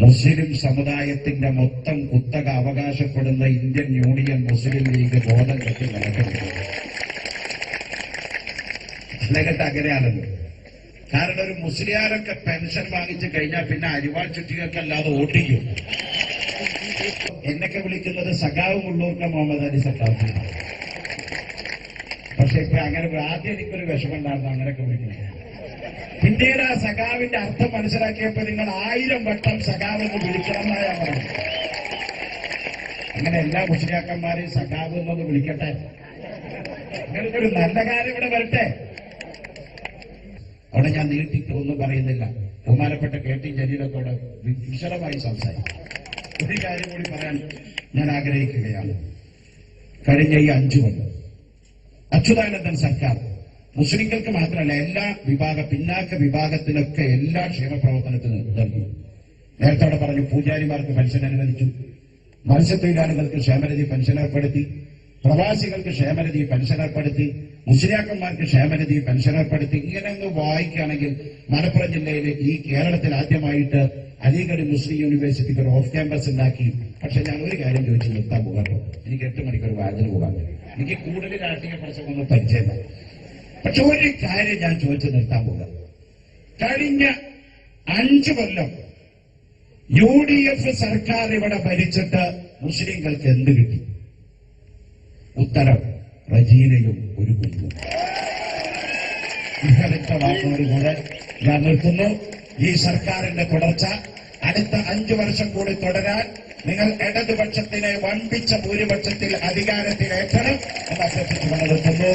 മുസ്ലിം സമുദായത്തിന്റെ മൊത്തം കുത്തക അവകാശപ്പെടുന്ന ഇന്ത്യൻ യൂണിയൻ മുസ്ലിം ലീഗ് ബോധം കെട്ടി നടക്കുന്നത്. അല്ലെങ്കിൽ അങ്ങനെയാണല്ലോ. കാരണം ഒരു മുസ്ലിയാരൊക്കെ പെൻഷൻ വാങ്ങിച്ചു കഴിഞ്ഞാൽ പിന്നെ അരിവാൾ ചുറ്റികൾക്കല്ലാതെ വോട്ടിക്കും. എന്നൊക്കെ വിളിക്കുന്നത് സഖാവ് മുള്ളൂർക്ക മുഹമ്മദ് അലി സഖാവ്. പക്ഷെ ഇപ്പൊ അങ്ങനെ ആദ്യം എനിക്കൊരു വിഷമം ഉണ്ടായിരുന്നു അങ്ങനെയൊക്കെ വിളിക്കുന്നത്. പിന്നീട് ആ സഖാവിന്റെ അർത്ഥം മനസ്സിലാക്കിയപ്പോ നിങ്ങൾ 1000 വട്ടം സഖാവെന്ന് വിളിക്കണം എന്നാ ഞാൻ പറഞ്ഞു. അങ്ങനെ എല്ലാ മുസ്ലിയാക്കന്മാരെയും സഖാവ് എന്നൊന്ന് വിളിക്കട്ടെ. നിങ്ങൾക്കൊരു നല്ല കാര്യം ഇവിടെ വരട്ടെ. അവിടെ ഞാൻ നീട്ടിട്ടൊന്നും പറയുന്നില്ല. ബഹുമാനപ്പെട്ട KT ജലീലത്തോട് വിശദമായി സംസാരിക്കും. ഒരു കാര്യം കൂടി പറയാൻ ഞാൻ ആഗ്രഹിക്കുകയാണ്. കഴിഞ്ഞ ഈ 5 കൊല്ലം അച്യുതാനന്ദൻ സർക്കാർ മുസ്ലിങ്ങൾക്ക് മാത്രമല്ല എല്ലാ പിന്നാക്ക വിഭാഗത്തിനൊക്കെ എല്ലാ ക്ഷേമപ്രവർത്തനത്തിനും നൽകി. നേരത്തെ അവിടെ പറഞ്ഞു, പൂജാരിമാർക്ക് പെൻഷൻ അനുവദിച്ചു, മത്സ്യത്തൊഴിലാളികൾക്ക് ക്ഷേമനിധി പെൻഷൻ ഏർപ്പെടുത്തി, പ്രവാസികൾക്ക് ക്ഷേമനിധി പെൻഷൻ ഏർപ്പെടുത്തി, മുസ്ലിയാക്കന്മാർക്ക് ക്ഷേമനിധി പെൻഷൻ ഏർപ്പെടുത്തി. ഇങ്ങനെ ഒന്ന് വായിക്കുകയാണെങ്കിൽ മലപ്പുറം ജില്ലയിൽ ഈ കേരളത്തിൽ ആദ്യമായിട്ട് അലിഗഡ് മുസ്ലിം യൂണിവേഴ്സിറ്റിക്ക് ഒരു ഓഫ് ക്യാമ്പസ് ഉണ്ടാക്കി. പക്ഷെ ഞാൻ ഒരു കാര്യം ചോദിച്ചു നിർത്താൻ പോകാട്ടോ. എനിക്ക് 8 മണിക്കൂർ വാതിന് പോകാൻ. എനിക്ക് കൂടുതൽ രാഷ്ട്രീയ പ്രശ്നമൊന്നും പരിചയമില്ല. പക്ഷെ ഒരു കാര്യം ഞാൻ ചോദിച്ചു നിർത്താൻ പോകാം. കഴിഞ്ഞ 5 കൊല്ലം UDF സർക്കാർ ഇവിടെ ഭരിച്ചിട്ട് മുസ്ലിങ്ങൾക്ക് എന്ത് കിട്ടി? ഉത്തരം, റജീനയും ഒരു കുഞ്ഞും. ഇഹലിച്ച വാക്കോടുകൂടെ ഞാൻ നിർത്തുന്നു. ഈ സർക്കാരിന്റെ തുടർച്ച അടുത്ത 5 വർഷം കൂടി തുടരാൻ നിങ്ങൾ ഇടതുപക്ഷത്തിനെ വമ്പിച്ച ഭൂരിപക്ഷത്തിൽ അധികാരത്തിലേറ്റണം എന്ന് അഭ്യർത്ഥിച്ചുകൊണ്ട് നിർത്തുന്നു.